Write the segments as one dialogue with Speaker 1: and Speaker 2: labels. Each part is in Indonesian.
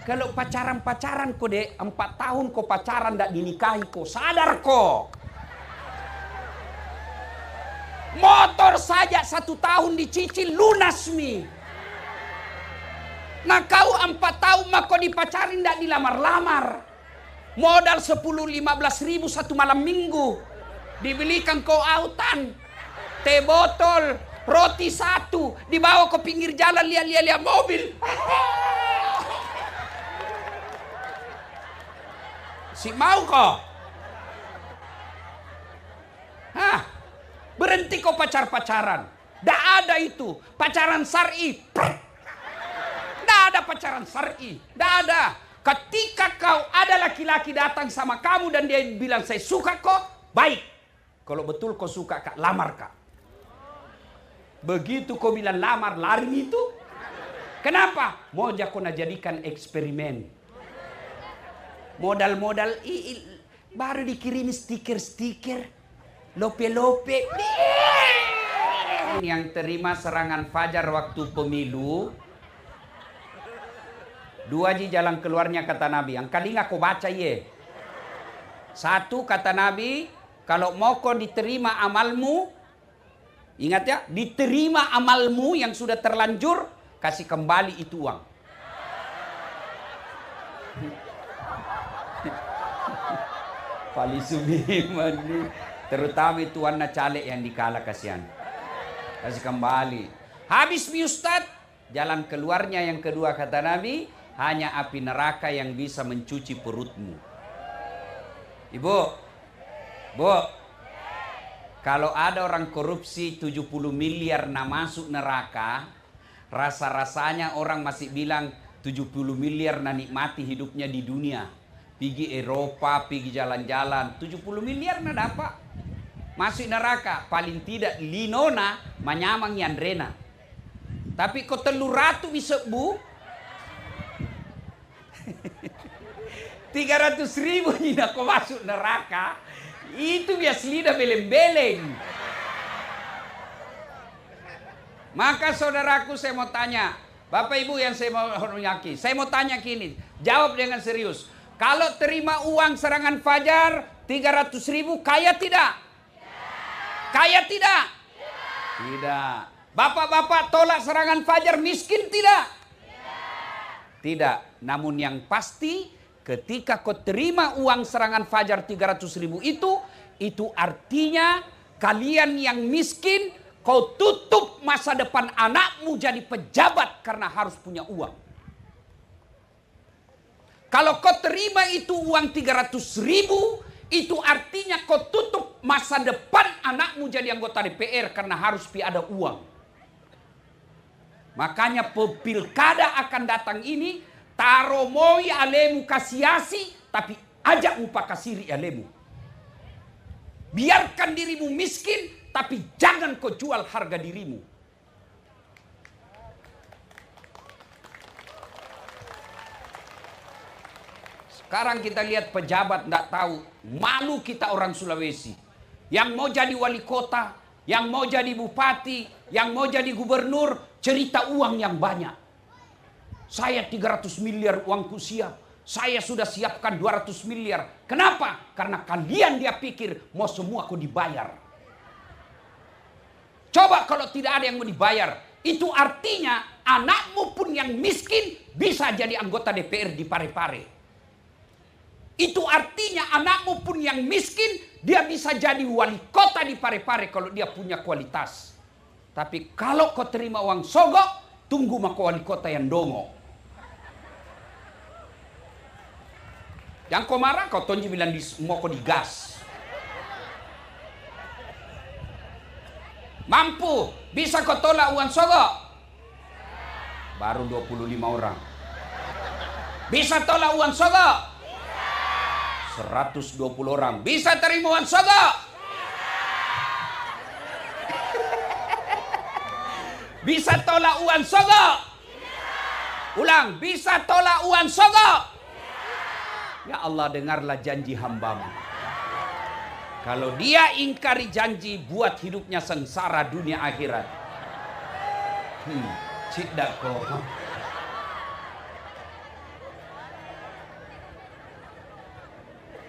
Speaker 1: Kalau pacaran-pacaran kok dek, 4 tahun kok pacaran ndak dinikahi kok, sadar kok. Motor saja 1 tahun dicicil lunas mi. Nah kau 4 tahun mah kok dipacarin ndak dilamar-lamar. Modal 10-15 ribu 1 malam minggu. Dibelikan kau autan, teh botol, roti 1, dibawa ke pinggir jalan lihat mobil. Si mau kok? Hah? Berhenti kau pacar-pacaran. Nggak ada itu. Pacaran syar'i. Nggak ada pacaran syar'i. Nggak ada. Ketika kau ada laki-laki datang sama kamu dan dia bilang saya suka kok, baik. Kalau betul kau suka kak, lamar kak. Begitu kau bilang lamar, lari itu. Kenapa? Mau kau jadikan eksperimen. Modal-modal baru dikirimi stiker-stiker. Lope-lope. Yang terima serangan fajar waktu pemilu. 2 ji jalan keluarnya kata Nabi. Yang kali nggak kau baca ye. 1 kata Nabi, kalau mau kau diterima amalmu, ingat ya, diterima amalmu yang sudah terlanjur, kasih kembali itu uang. Pali subiman nih. Terutama itu warna caleg yang dikalah kasihan. Kasih kembali. Habis mi Ustad, jalan keluarnya yang kedua kata Nabi, hanya api neraka yang bisa mencuci perutmu. Ibu, Bu, kalau ada orang korupsi 70 miliar nah masuk neraka, rasa-rasanya orang masih bilang 70 miliar nah nikmati hidupnya di dunia. Pergi Eropa, pergi jalan-jalan, 70 miliar nah dapat. Masuk neraka, paling tidak linona menyamang yandrena. Tapi kau telur ratu bisa bu 300 ribu tidak kau masuk neraka. Itu biasa lidah beleng-beleng. Maka saudaraku saya mau tanya, Bapak Ibu yang saya mau hormati, saya mau tanya gini, jawab dengan serius. Kalau terima uang serangan fajar 300 ribu, kaya tidak? Kaya tidak? Tidak. Bapak-bapak tolak serangan fajar miskin tidak? Tidak. Namun yang pasti ketika kau terima uang serangan fajar 300 ribu itu artinya kalian yang miskin kau tutup masa depan anakmu jadi pejabat karena harus punya uang. Kalau kau terima itu uang 300 ribu, itu artinya kau tutup masa depan anakmu jadi anggota DPR karena harus ada uang. Makanya pilkada akan datang ini, taro moi alemu kasiasi, tapi ajak upah kasiri alemu. Biarkan dirimu miskin, tapi jangan kau jual harga dirimu. Sekarang kita lihat pejabat tidak tahu, malu kita orang Sulawesi. Yang mau jadi wali kota, yang mau jadi bupati, yang mau jadi gubernur, cerita uang yang banyak. Saya 300 miliar uangku siap. Saya sudah siapkan 200 miliar. Kenapa? Karena kalian dia pikir mau semua aku dibayar. Coba kalau tidak ada yang mau dibayar. Itu artinya anakmu pun yang miskin bisa jadi anggota DPR di Parepare. Itu artinya anakmu pun yang miskin, dia bisa jadi wali kota di Parepare kalau dia punya kualitas. Tapi kalau kau terima uang sogok, tunggu maka wali kota yang dongo. Yang kau marah, kau tonji bilang mau kau digas. Mampu, bisa kau tolak uang sogok? Baru 25 orang. Bisa tolak uang sogok? 120 orang. Bisa terima uang sogok? Bisa tolak uang sogok? Ulang, bisa tolak uang sogok? Ya Allah, dengarlah janji hambamu. Kalau dia ingkari janji, buat hidupnya sengsara dunia akhirat. Tidak kok.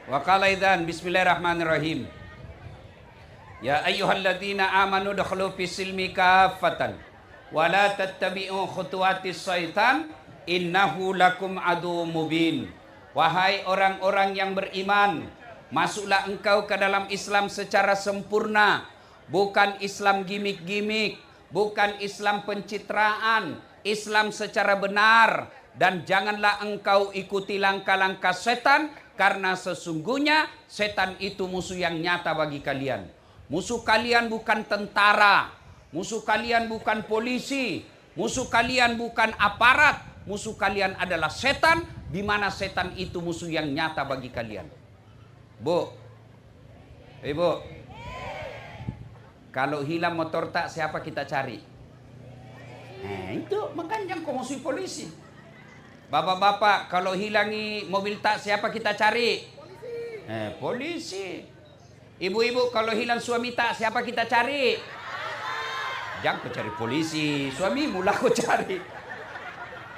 Speaker 1: Wa qala idzan bismillahirrahmanirrahim. Ya ayyuhalladzina amanu dakhulu fis silmi kaffatan wa la tattabi'u khutuwatis syaitan innahu lakum adu mubin. Wahai orang-orang yang beriman, masuklah engkau ke dalam Islam secara sempurna, bukan Islam gimik-gimik, bukan Islam pencitraan, Islam secara benar. Dan janganlah engkau ikuti langkah-langkah setan, karena sesungguhnya setan itu musuh yang nyata bagi kalian. Musuh kalian bukan tentara, musuh kalian bukan polisi, musuh kalian bukan aparat, musuh kalian adalah setan, di mana setan itu musuh yang nyata bagi kalian. Bu, Ibu, kalau hilang motor tak, siapa kita cari? Itu makanya kau musuh polisi. Bapak-bapak, kalau hilangi mobil tak, siapa kita cari? Polisi. Ibu-ibu, kalau hilang suami tak, siapa kita cari? Jangan kau cari polisi, suami mula kau cari.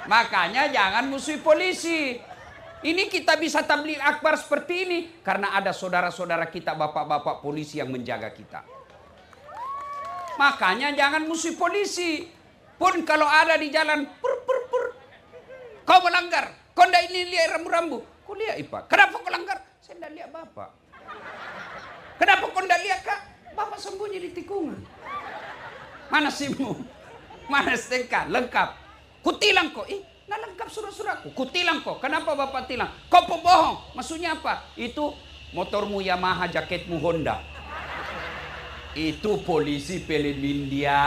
Speaker 1: Makanya jangan musuhi polisi. Ini kita bisa tabligh akbar seperti ini karena ada saudara-saudara kita, bapak-bapak polisi yang menjaga kita. Makanya jangan musuhi polisi. Pun kalau ada di jalan, kau melanggar, kau ndak ini lihat rambu-rambu. Kau lihat Ipa, kenapa kau langgar? Saya ndak lihat bapak. Kenapa kau ndak lihat kak? Bapak sembunyi di tikungan. Mana SIM-mu? Mana STNK? Lengkap. Kutilang kau. Nggak lengkap surat-suratku. Kutilang kau. Kenapa bapak tilang? Kau pembohong. Maksudnya apa? Itu motormu Yamaha, jaketmu Honda. Itu polisi Pelin India.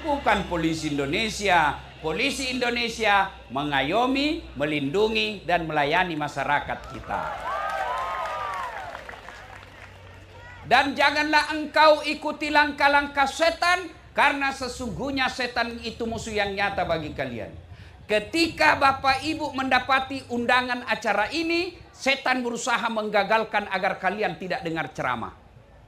Speaker 1: Bukan polisi Indonesia. Polisi Indonesia mengayomi, melindungi, dan melayani masyarakat kita. Dan janganlah engkau ikuti langkah-langkah setan, karena sesungguhnya setan itu musuh yang nyata bagi kalian. Ketika Bapak Ibu mendapati undangan acara ini, setan berusaha menggagalkan agar kalian tidak dengar ceramah.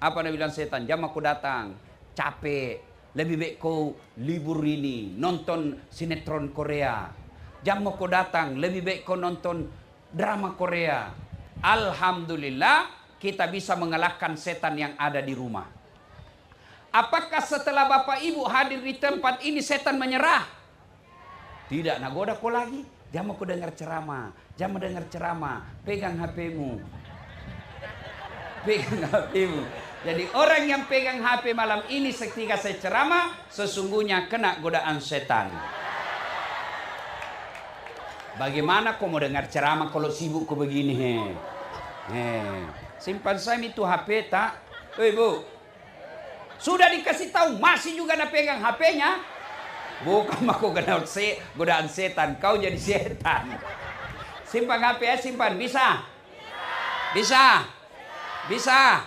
Speaker 1: Apa dia bilang setan? Jam aku datang, capek. Lebih baik kau libur ini, nonton sinetron Korea. Jam mau kau datang, lebih baik kau nonton drama Korea. Alhamdulillah, kita bisa mengalahkan setan yang ada di rumah. Apakah setelah Bapak Ibu hadir di tempat ini, setan menyerah? Tidak, nagoda kau lagi. Jam mau kau dengar ceramah, jam mau dengar ceramah, pegang HP-mu. Pegang HP-mu. Jadi orang yang pegang HP malam ini ketika saya ceramah, sesungguhnya kena godaan setan. Bagaimana kau mau dengar ceramah kalau sibuk kau begini? Simpan saya itu HP tak? Bu, sudah dikasih tahu masih juga ada pegang HP-nya? Bukan aku godaan setan, kau jadi setan. Simpan HP ya, simpan. Bisa? Bisa? Bisa?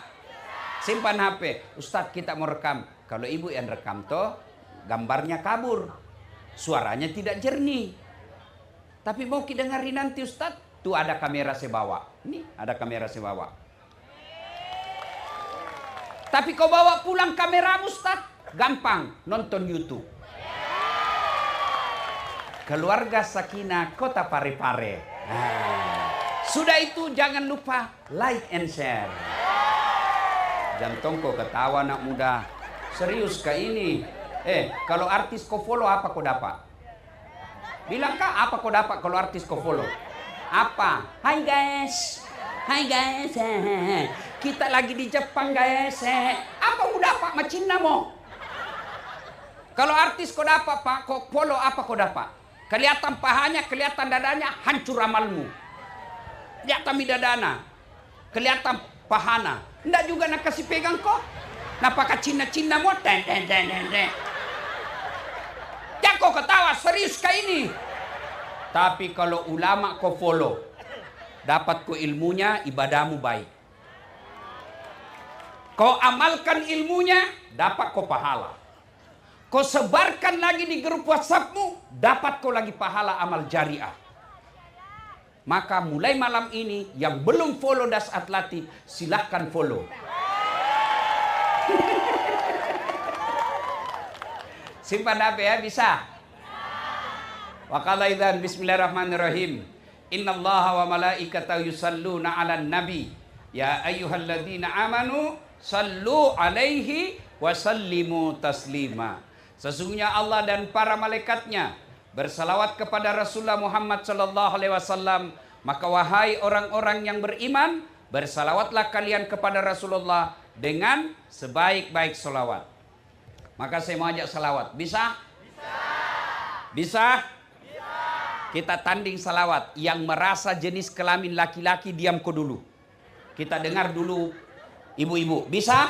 Speaker 1: Simpan HP. Ustadz, kita mau rekam. Kalau ibu yang rekam toh, gambarnya kabur. Suaranya tidak jernih. Tapi mau kita dengerin nanti Ustadz. Tuh ada kamera saya bawa. Ini ada kamera saya bawa. Tapi kau bawa pulang kameramu Ustadz. Gampang, nonton YouTube. Keluarga Sakinah Kota Parepare. Sudah itu jangan lupa like and share. Jangan kau ketawa anak muda. Serius kah ini? Kalau artis kau follow apa kau dapat? Bilang kak apa kau dapat kalau artis kau follow? Apa? Hai guys. Hai guys. Kita lagi di Jepang guys. Apa kau dapat macina mo? Kalau artis kau dapat pak, kau follow apa kau dapat? Kelihatan pahanya, kelihatan dadanya, hancur amalmu. Kelihatan bidadana. Kelihatan pahana. Nggak juga nak kasih pegang kok. Napaka Cina-Cina mo. Jangan kau ketawa, serius kah ini? Tapi kalau ulama kau follow, dapat kau ilmunya, ibadahmu baik. Kau amalkan ilmunya, dapat kau pahala. Kau sebarkan lagi di grup WhatsAppmu, dapat kau lagi pahala amal jariah. Maka mulai malam ini yang belum follow Das Atlati silahkan follow. Simpan HP ya, bisa. Wa qala idzan bismillahirrahmanirrahim. Innallaha wa malaikatahu yusalluna 'alan nabi. Ya ayyuhalladzina amanu sallu 'alaihi wa sallimu taslima. Sesungguhnya Allah dan para malaikatnya bersalawat kepada Rasulullah Muhammad sallallahu alaihi wasallam. Maka wahai orang-orang yang beriman, bersalawatlah kalian kepada Rasulullah dengan sebaik-baik salawat. Maka saya mau ajak salawat. Bisa? Bisa? Kita tanding salawat. Yang merasa jenis kelamin laki-laki diam dulu. Kita dengar dulu ibu-ibu. Bisa?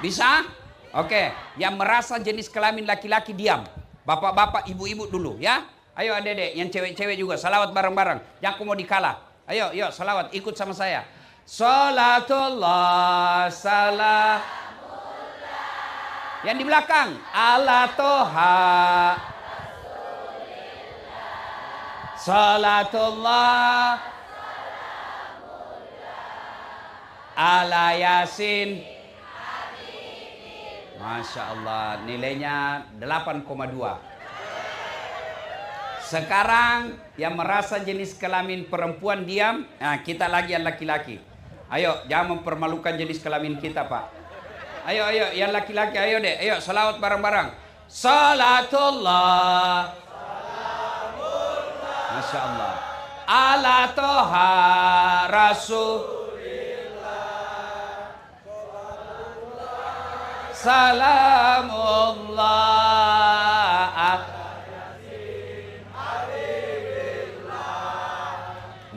Speaker 1: Bisa? Oke. Yang merasa jenis kelamin laki-laki diam. Bapak-bapak, ibu-ibu dulu ya. Ayo adik-adik, yang cewek-cewek juga salawat bareng-bareng. Yang aku mau dikalah. Ayo, yuk salawat, ikut sama saya. Salatullah salam. Yang di belakang, ala toha. Salatullah ala yasin. Masya Allah, nilainya 8,2. Sekarang yang merasa jenis kelamin perempuan diam. Nah, kita lagi yang laki-laki. Ayo, jangan mempermalukan jenis kelamin kita, Pak. Ayo, yang laki-laki, ayo deh. Ayo, salawat bareng-bareng. Salatullah. Masya Allah. Ala toha rasulillah. Salamullah.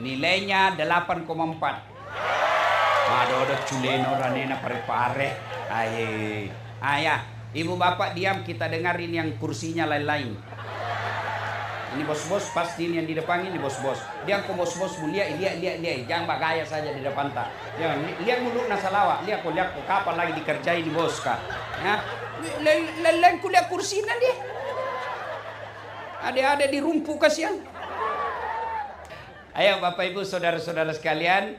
Speaker 1: Nilainya 8,4. Ada culeno ranena pare-pare. Ayah, ibu bapak diam, kita dengarin yang kursinya lain-lain. Ini bos-bos pasti ini yang di depan ini bos-bos. Dia ke bos-bos mulia, lihat. Jangan bagaya saja di depan tak. Jangan lihat mulu nasalawa. Lihat kok kapan lagi dikerjain di bos kah? Ya. Lain kuliah kursi nanti. Ada di rumpu kasihan. Ayo Bapak Ibu saudara-saudara sekalian,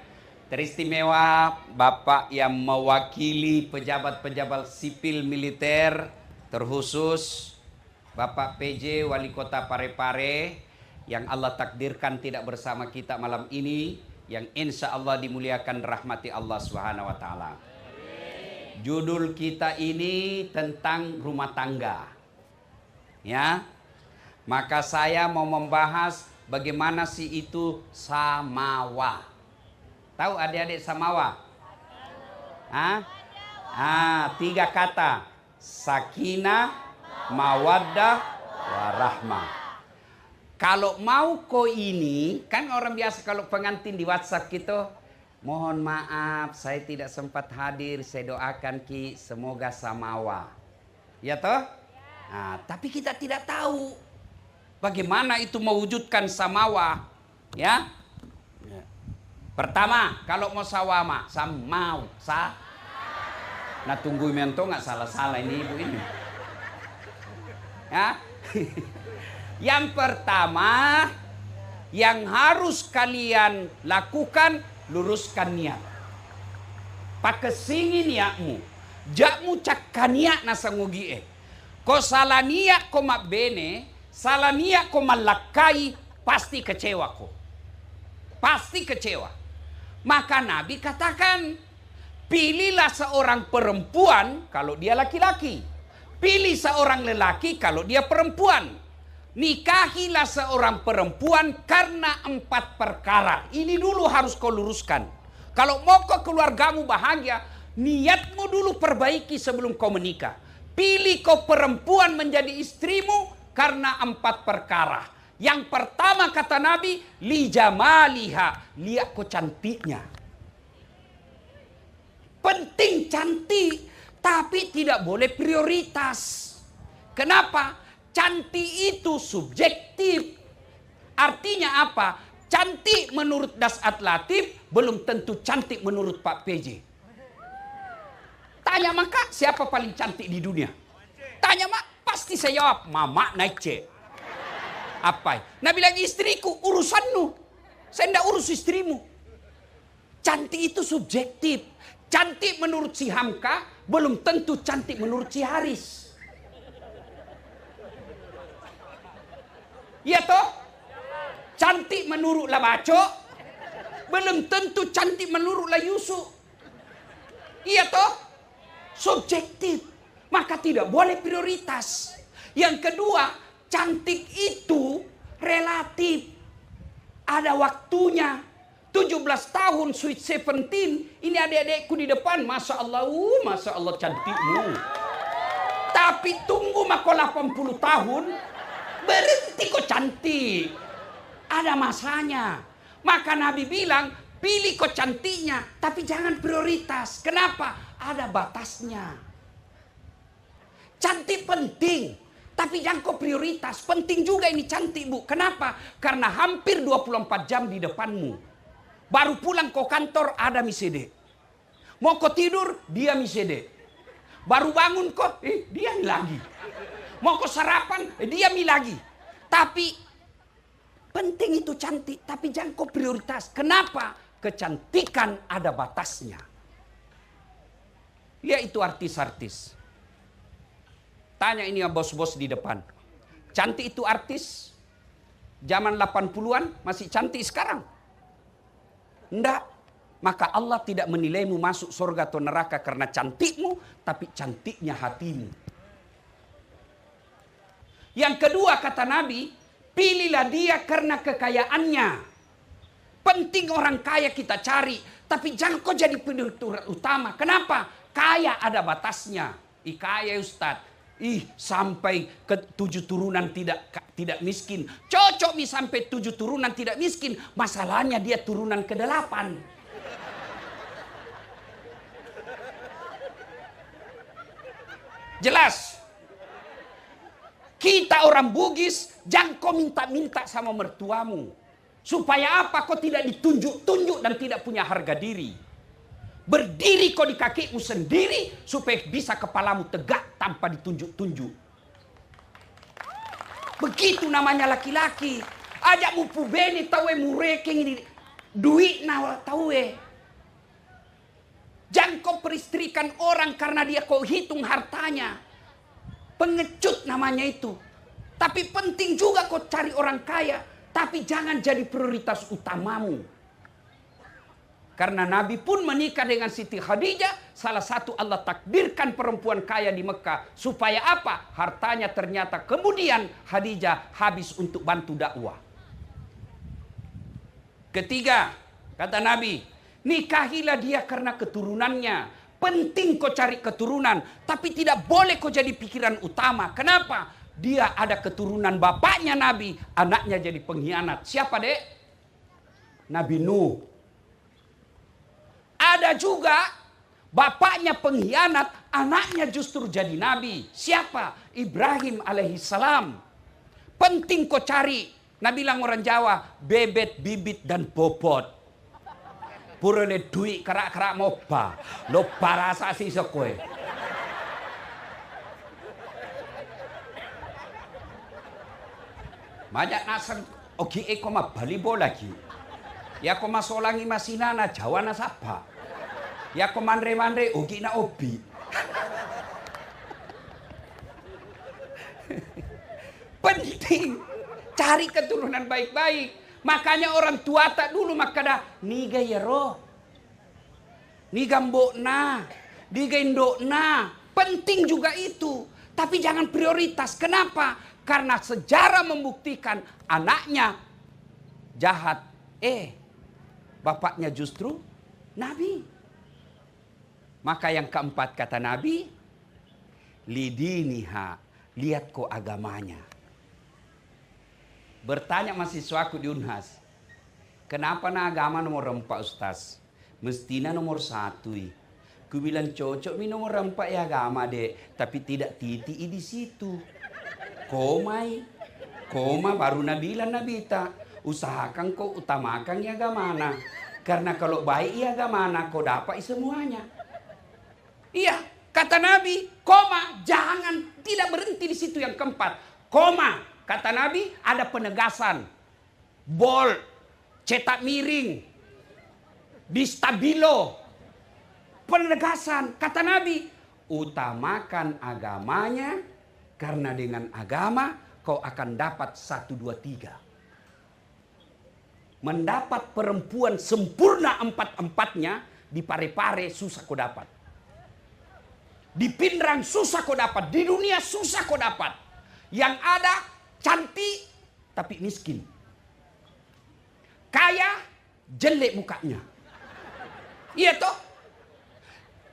Speaker 1: teristimewa Bapak yang mewakili pejabat-pejabat sipil militer, terkhusus Bapak PJ Wali Kota Parepare yang Allah takdirkan tidak bersama kita malam ini, yang insya Allah dimuliakan rahmati Allah Subhanahu wa taala. Judul kita ini tentang rumah tangga. Ya. Maka saya mau membahas bagaimana sih itu samawa. Tahu adik-adik samawa? Tiga kata. Sakinah, mawaddah, warahmah. Kalau mau kau ini, kan orang biasa kalau pengantin di WhatsApp gitu, mohon maaf saya tidak sempat hadir, saya doakan Ki semoga samawa. Ya toh? Nah, tapi kita tidak tahu bagaimana itu mewujudkan samawa, ya? Pertama, kalau mau sawama, Nah tunggu mento nggak salah-salah ini ibu ini. Ya, yang pertama yang harus kalian lakukan, luruskan niat. Pakesingi niatmu, jakmu cakaniak nasangugie. Ko salah niat ko mabene. Salah niat kau malakai, pasti kecewa kau. Pasti kecewa. Maka Nabi katakan, pilihlah seorang perempuan kalau dia laki-laki. Pilih seorang lelaki kalau dia perempuan. Nikahilah seorang perempuan karena 4 perkara. Ini dulu harus kau luruskan. Kalau mau kau keluargamu bahagia, niatmu dulu perbaiki sebelum kau menikah. Pilih kau perempuan menjadi istrimu karena 4 perkara. Yang pertama kata Nabi, li jamaliha, lihat kok cantiknya. Penting cantik, tapi tidak boleh prioritas. Kenapa? Cantik itu subjektif. Artinya apa? Cantik menurut Dasat Latif belum tentu cantik menurut Pak PJ. Tanya maka siapa paling cantik di dunia? Tanya mak, pasti saya jawab, Mama naik C. Apa? Nabi bilang istriku, urusanmu. Saya tidak urus istrimu. Cantik itu subjektif. Cantik menurut si Hamka belum tentu cantik menurut si Haris. Ya toh? cantik menurutlah Baco, belum tentu cantik menurutlah Yusuf. Iya toh? Subjektif. Maka tidak boleh prioritas. Yang kedua, cantik itu relatif. Ada waktunya. 17 tahun, sweet 17. Ini adik-adikku di depan. Masya Allah cantikmu. Tapi tunggu mako 80 tahun. Berhenti kok cantik. Ada masanya. Maka Nabi bilang, pilih kok cantiknya. Tapi jangan prioritas. Kenapa? Ada batasnya. Cantik penting. Tapi jangan kok prioritas. Penting juga ini cantik, Bu. Kenapa? Karena hampir 24 jam di depanmu. Baru pulang ke kantor ada misede. Mau kau tidur, dia misede. Baru bangun kok, dia mi lagi. Mau kau sarapan, dia mi lagi. Tapi penting itu cantik, tapi jangan kau prioritas. Kenapa? Kecantikan ada batasnya. Yaitu artis-artis. Tanya ini ya bos-bos di depan. Cantik itu artis? Zaman 80-an masih cantik sekarang? Enggak. Maka Allah tidak menilaimu masuk surga atau neraka karena cantikmu, tapi cantiknya hatimu. Yang kedua kata Nabi, pilihlah dia karena kekayaannya. Penting orang kaya kita cari, tapi jangan kau jadi prioritas utama. Kenapa? Kaya ada batasnya. Kaya Ustadz. Sampai ke 7 turunan tidak miskin. Cocok sampai 7 turunan tidak miskin. Masalahnya dia turunan ke-8. Jelas. Kita orang Bugis, jangan kau minta-minta sama mertuamu. Supaya apa? Kau tidak ditunjuk-tunjuk dan tidak punya harga diri. Berdiri kau di kakimu sendiri supaya bisa kepalamu tegak tanpa ditunjuk-tunjuk. Begitu namanya laki-laki. Ajak mupu beni tahu murekeng ini duit nawa tahu. Jangan kau peristrikan orang karena dia kau hitung hartanya. Pengecut namanya itu. Tapi penting juga kau cari orang kaya, tapi jangan jadi prioritas utamamu. Karena Nabi pun menikah dengan Siti Khadijah. Salah satu Allah takdirkan perempuan kaya di Mekah. Supaya apa? Hartanya ternyata kemudian Khadijah habis untuk bantu dakwah. Ketiga, kata Nabi, nikahilah dia karena keturunannya. Penting kau cari keturunan. Tapi tidak boleh kau jadi pikiran utama. Kenapa? Dia ada keturunan bapaknya Nabi. Anaknya jadi pengkhianat. Siapa dek? Nabi Nuh. Ada juga bapaknya pengkhianat, anaknya justru jadi nabi. Siapa? Ibrahim alaihissalam. Penting kau cari. Nabi bilang orang Jawa, bebet, bibit, dan bobot. Purane duit kerak-kerak mopa. Lo parasa sih sokoe. Banyak nasar, oke koma bali lagi. Ya koma solangi masinana, Jawa nasapa. Ya kok mandre-mandre ugi na obi. Penting cari keturunan baik-baik. Makanya orang tua tak dulu makada niga ya roh. Niga mbokna, niga indokna. Penting juga itu. Tapi jangan prioritas. Kenapa? Karena sejarah membuktikan anaknya jahat. Bapaknya justru nabi. Maka yang keempat kata Nabi, lidiniha, lihat kok agamanya. Bertanya mahasiswaku di Unhas, kenapa na agama nomor 4 Ustaz? Mestinya nomor 1. Ku bilang cocok mi nomor 4 ya agama dek, tapi tidak titik di situ. Koma baru nabilan nabita, usahakan kau utamakan ya agamana. Karena kalau baik ya agamana kau dapat semuanya. Iya, kata Nabi, koma, jangan, tidak berhenti di situ yang keempat. Koma, kata Nabi, ada penegasan. Bold, cetak miring, di stabilo. Penegasan, kata Nabi, utamakan agamanya, karena dengan agama kau akan dapat 1, 2, 3. Mendapat perempuan sempurna empat-empatnya di Parepare susah kau dapat. Di Pindrang susah kau dapat. Di dunia susah kau dapat. Yang ada cantik tapi miskin. Kaya jelek mukanya. Iya toh?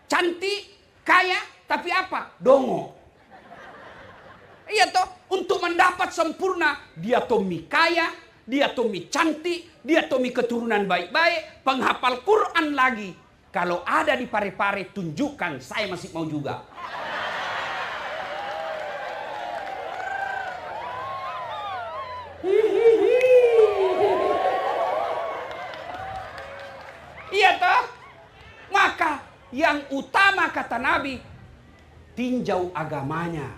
Speaker 1: Cantik, kaya, tapi apa? Dongo. Iya toh? Untuk mendapat sempurna, dia tomi kaya, dia tomi cantik, dia tomi keturunan baik-baik, penghafal Quran lagi. Kalau ada di Parepare, tunjukkan, saya masih mau juga. Iya toh? Maka yang utama kata Nabi, tinjau agamanya.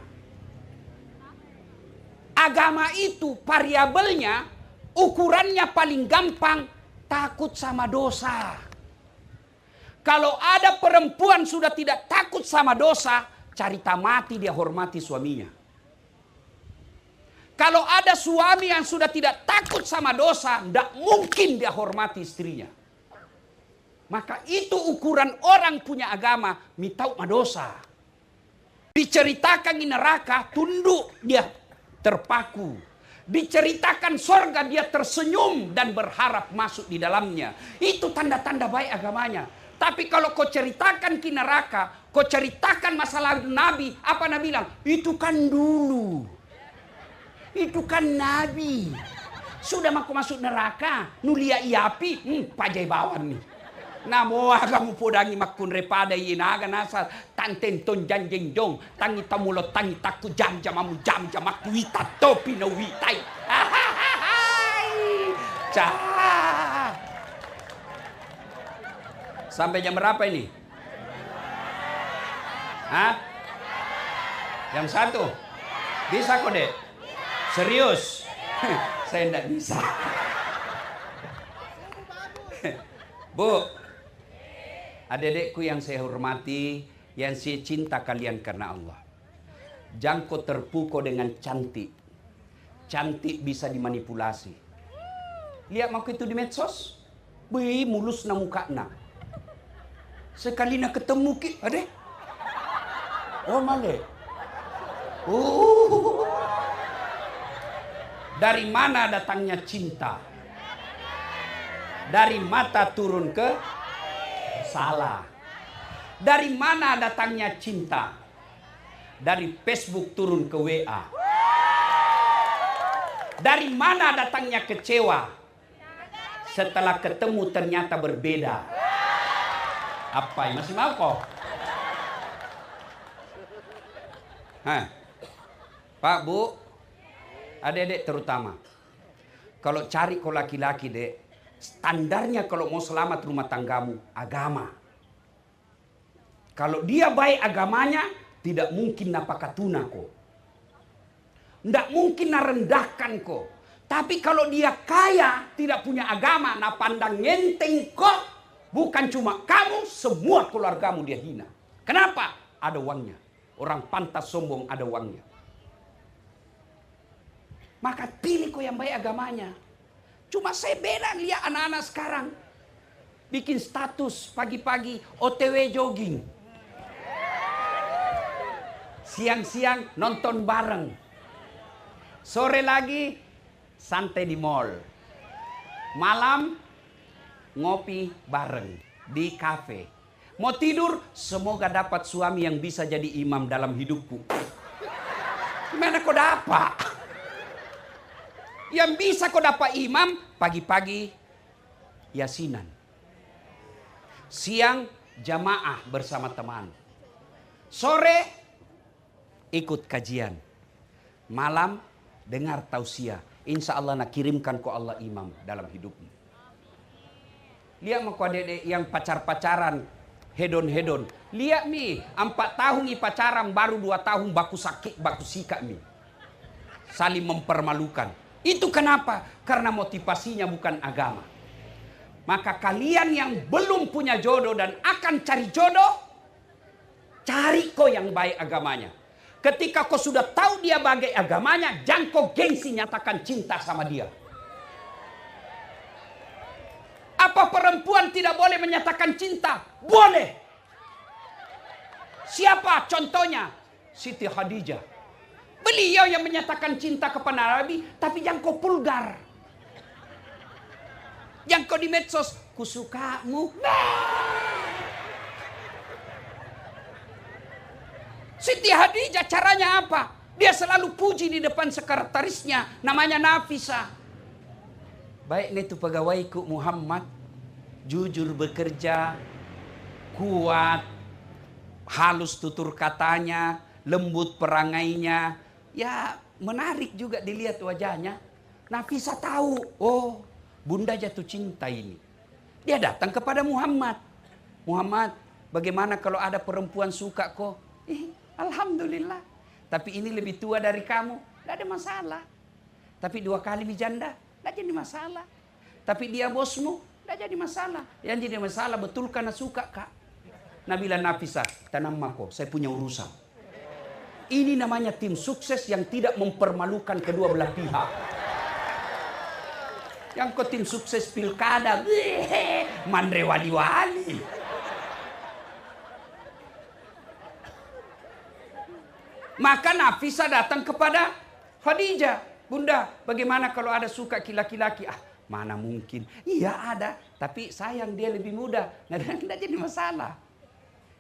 Speaker 1: Agama itu variabelnya, ukurannya paling gampang, takut sama dosa. Kalau ada perempuan sudah tidak takut sama dosa, carita mati dia hormati suaminya. Kalau ada suami yang sudah tidak takut sama dosa, tidak mungkin dia hormati istrinya. Maka itu ukuran orang punya agama, mitau madosa. Diceritakan di neraka, tunduk dia terpaku. Diceritakan sorga, dia tersenyum dan berharap masuk di dalamnya. Itu tanda-tanda baik agamanya. Tapi kalau kau ceritakan ke neraka, kau ceritakan masalah Nabi, apa Nabi bilang? Itu kan dulu. Itu kan Nabi. Sudah mau masuk neraka, nulia iapi, pajai bawan nih. Namo agamu podangi makun repada yinaga nasa tanten ton janjeng jong tangi tamulo tangi taku jam jamamu jam jamak wita topi no witai. Cah. Sampai jam berapa ini? Hah? Jam 1? Bisa kok, Dek? Serius? Saya enggak bisa. Bu, adik-adikku yang saya hormati, yang saya cinta kalian karena Allah. Jangan kau terpukau dengan cantik. Cantik bisa dimanipulasi. Lihat aku itu di medsos. Wih, mulus na muka na. Sekali nak ketemu ki, adek. Oh, male. Dari mana datangnya cinta? Dari mata turun ke salah. Dari mana datangnya cinta? Dari Facebook turun ke WA. Dari mana datangnya kecewa? Setelah ketemu ternyata berbeda. Apa yang masih mau kok? Hah? Pak, Bu, adik-adik terutama. Kalau cari kau laki-laki, Dek, standarnya kalau mau selamat rumah tanggamu, agama. Kalau dia baik agamanya, tidak mungkin napakatuna kok. Tidak mungkin narendahkan kok. Tapi kalau dia kaya, tidak punya agama, napandang ngenteng kok. Bukan cuma kamu, semua keluargamu dia hina. Kenapa? Ada uangnya. Orang pantas sombong ada uangnya. Maka pilih kok yang baik agamanya. Cuma saya beda lihat anak-anak sekarang. Bikin status pagi-pagi OTW jogging. Siang-siang nonton bareng. Sore lagi santai di mall. Malam ngopi bareng di kafe. Mau tidur, semoga dapat suami yang bisa jadi imam dalam hidupku. Gimana kau dapat? Yang bisa kau dapat imam, pagi-pagi yasinan. Siang jamaah bersama teman. Sore ikut kajian. Malam dengar tausiah. Insya Allah nak kirimkan kau Allah imam dalam hidupmu. Lihat mau kau adik yang pacar-pacaran, hedon-hedon. Lihat mi, 4 tahun i pacaran, baru 2 tahun baku sakit, baku sikap mi. Saling mempermalukan. Itu kenapa? Karena motivasinya bukan agama. Maka kalian yang belum punya jodoh dan akan cari jodoh, cari kau yang baik agamanya. Ketika kau sudah tahu dia bagai agamanya, jangan kau gengsi nyatakan cinta sama dia. perempuan tidak boleh menyatakan cinta? Boleh. Siapa contohnya? Siti Khadijah. Beliau yang menyatakan cinta kepada Nabi, tapi yang kau vulgar. Yang kau di medsos, kusukamu. Siti Khadijah caranya apa? Dia selalu puji di depan sekretarisnya, namanya Nafisa. Baik itu pegawaiku Muhammad, jujur bekerja, kuat, halus tutur katanya, lembut perangainya. Ya menarik juga dilihat wajahnya. Nafisa tahu, oh bunda jatuh cinta ini. Dia datang kepada Muhammad. Muhammad, bagaimana kalau ada perempuan suka kok? Alhamdulillah. Tapi ini lebih tua dari kamu, tidak ada masalah. Tapi 2 kali bijanda, tidak jadi masalah. Tapi dia bosmu, tidak jadi masalah. Yang jadi masalah betul karena suka kak. Nabila Nafisa, tanam mako, saya punya urusan. Ini namanya tim sukses yang tidak mempermalukan kedua belah pihak. Yang kau tim sukses pilkada, mandre wali-wali. Maka Nafisa datang kepada Khadijah. Bunda, bagaimana kalau ada suka laki-laki? Mana mungkin. Iya ada, tapi sayang dia lebih muda. Tidak jadi masalah.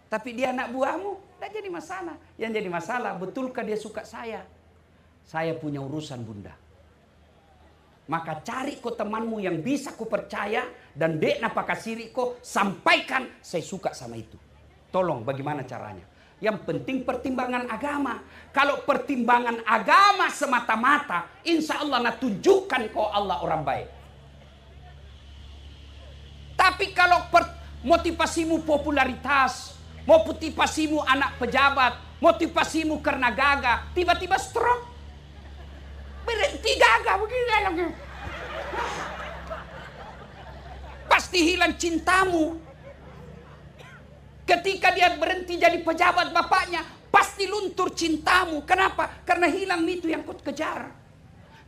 Speaker 1: Tapi dia anak buahmu, tidak jadi masalah. Yang jadi masalah, betulkah dia suka saya? Saya punya urusan bunda. Maka cari kau temanmu yang bisa ku percaya. Dan dek napakasiri kau sampaikan saya suka sama itu. Tolong bagaimana caranya? Yang penting pertimbangan agama. Kalau pertimbangan agama semata-mata, insya Allah nak tunjukkan kau Allah orang baik. Tapi kalau motivasimu popularitas, motivasimu anak pejabat, motivasimu karena gagah, tiba-tiba stroke. Berhenti gagah begini lagi. Pasti hilang cintamu. Ketika dia berhenti jadi pejabat bapaknya, pasti luntur cintamu. Kenapa? Karena hilang itu yang kau kejar.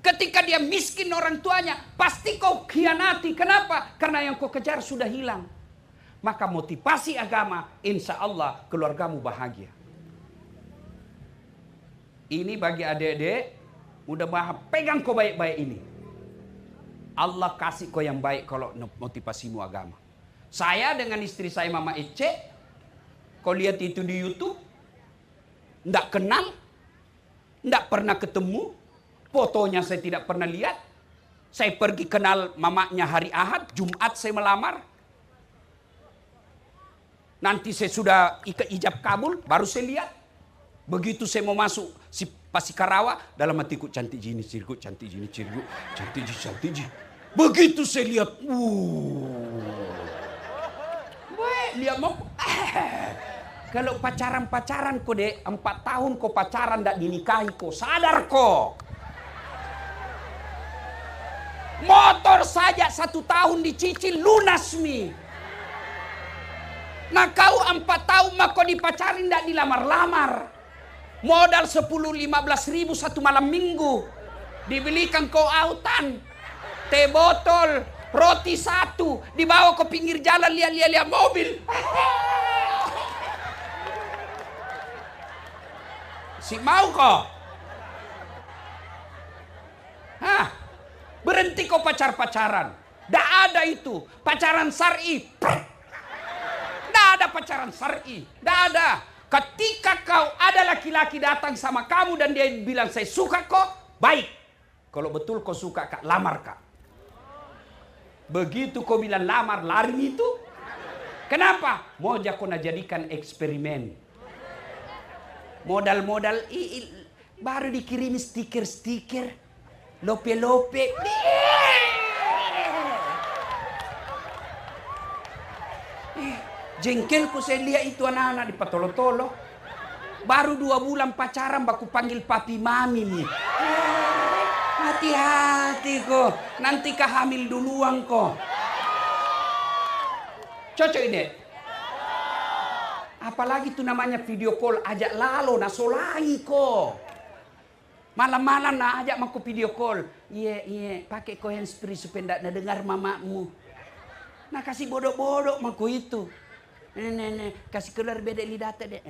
Speaker 1: Ketika dia miskin orang tuanya, pasti kau khianati. Kenapa? Karena yang kau kejar sudah hilang. Maka motivasi agama, insya Allah keluargamu bahagia. Ini bagi adik-adik, mudah-mudahan pegang kau baik-baik ini. Allah kasih kau yang baik kalau motivasimu agama. Saya dengan istri saya Mama Ece, kau lihat itu di YouTube, tidak kenal, tidak pernah ketemu, fotonya saya tidak pernah lihat. Saya pergi kenal mamanya hari Ahad, Jumat saya melamar. Nanti saya sudah ijab kabul, baru saya lihat. Begitu saya mau masuk si Pasikarawa, dalam hatiku cantik gini, cirgu, cantik gini, cirgu, cantik gini. Begitu saya lihat, dia mau, kalau pacaran kok dek, 4 tahun kok pacaran tidak dinikahi kok, sadar kok. Motor saja 1 tahun dicicil lunas mi. Nah kau 4 tahun mah kau dipacarin tidak dilamar-lamar. Modal 10-15 ribu 1 malam minggu. Dibelikan kau autan, teh botol, roti 1, dibawa ke pinggir jalan lihat mobil. Si mau kok? Hah? Berhenti kau pacaran. Tidak ada itu. Pacaran syar'i. Tidak ada pacaran syar'i. Tidak ada. Ketika kau ada laki-laki datang sama kamu dan dia bilang saya suka kok, baik. Kalau betul kau suka kak, lamar kak. Begitu kau bilang lamar, lari itu. Kenapa? Mau kau jadikan eksperimen. Modal-modal baru dikirimi stiker-stiker, lope-lope. Jengkelku saya lihat itu anak-anak di patolo-tolo. Baru 2 bulan pacaran baku panggil papi mami nih. Hati-hati kok, nanti kah hamil duluan kok. Cocok ini. Apalagi itu namanya video call, ajak lalo nasolai kok. Malam-malam nak ajak maku video call. Iya, pakai kau handsfree supaya tidak dengar mamamu. Nah kasih bodoh-bodoh maku itu. Kasih keluar beda lidata deh.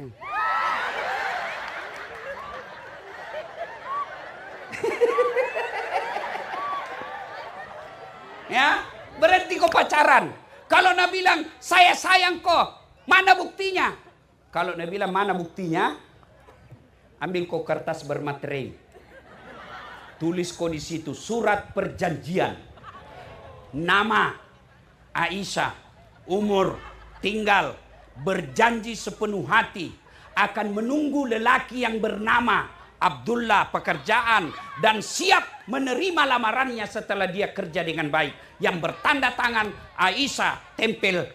Speaker 1: Ya, berhenti kau pacaran. Kalau Nabi bilang saya sayang kau, mana buktinya? Kalau Nabi bilang mana buktinya? Ambil kau kertas bermaterai. Tulis kau di situ surat perjanjian. Nama Aisyah, umur, tinggal, berjanji sepenuh hati akan menunggu lelaki yang bernama Abdullah pekerjaan dan siap menerima lamarannya setelah dia kerja dengan baik. Yang bertanda tangan Aisyah tempel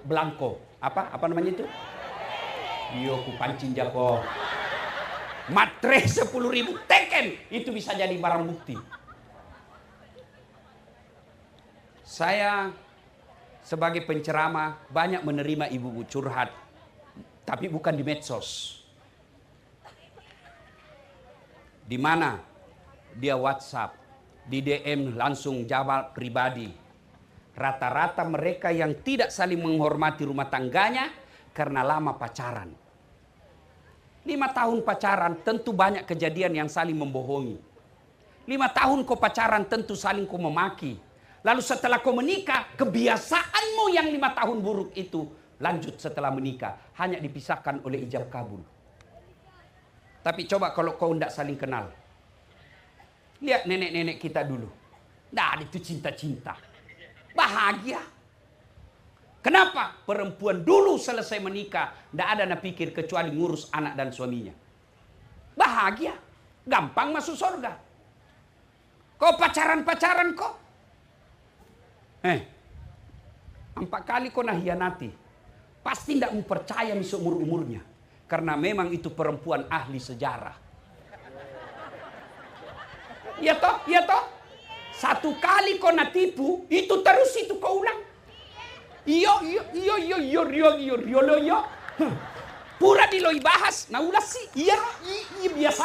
Speaker 1: belangko. Apa namanya itu? Yo ku pancing jako. Matre 10.000 teken itu bisa jadi barang bukti. Saya sebagai penceramah banyak menerima ibu-ibu curhat, tapi bukan di medsos. Di mana dia WhatsApp, di DM langsung jawab pribadi. Rata-rata mereka yang tidak saling menghormati rumah tangganya karena lama pacaran. 5 tahun pacaran tentu banyak kejadian yang saling membohongi. 5 tahun kau pacaran tentu saling kau memaki. Lalu setelah kau menikah, kebiasaanmu yang 5 tahun buruk itu lanjut setelah menikah. Hanya dipisahkan oleh ijab kabul. Tapi coba kalau kau tidak saling kenal. Lihat nenek-nenek kita dulu. Tidak ada itu cinta-cinta. Bahagia. Kenapa? Perempuan dulu selesai menikah, tidak ada nak pikir kecuali ngurus anak dan suaminya. Bahagia. Gampang masuk surga. Kau pacaran-pacaran kok. 4 kali kau nak hianati. Pasti tidak mempercaya seumur-umurnya. Karena memang itu perempuan ahli sejarah. Iya toh? Iya toh? 1 kali kau nak tipu, itu terus itu kau ulang. Iyo. Pura di loi bahas, nah ulas sih. Iya, biasa.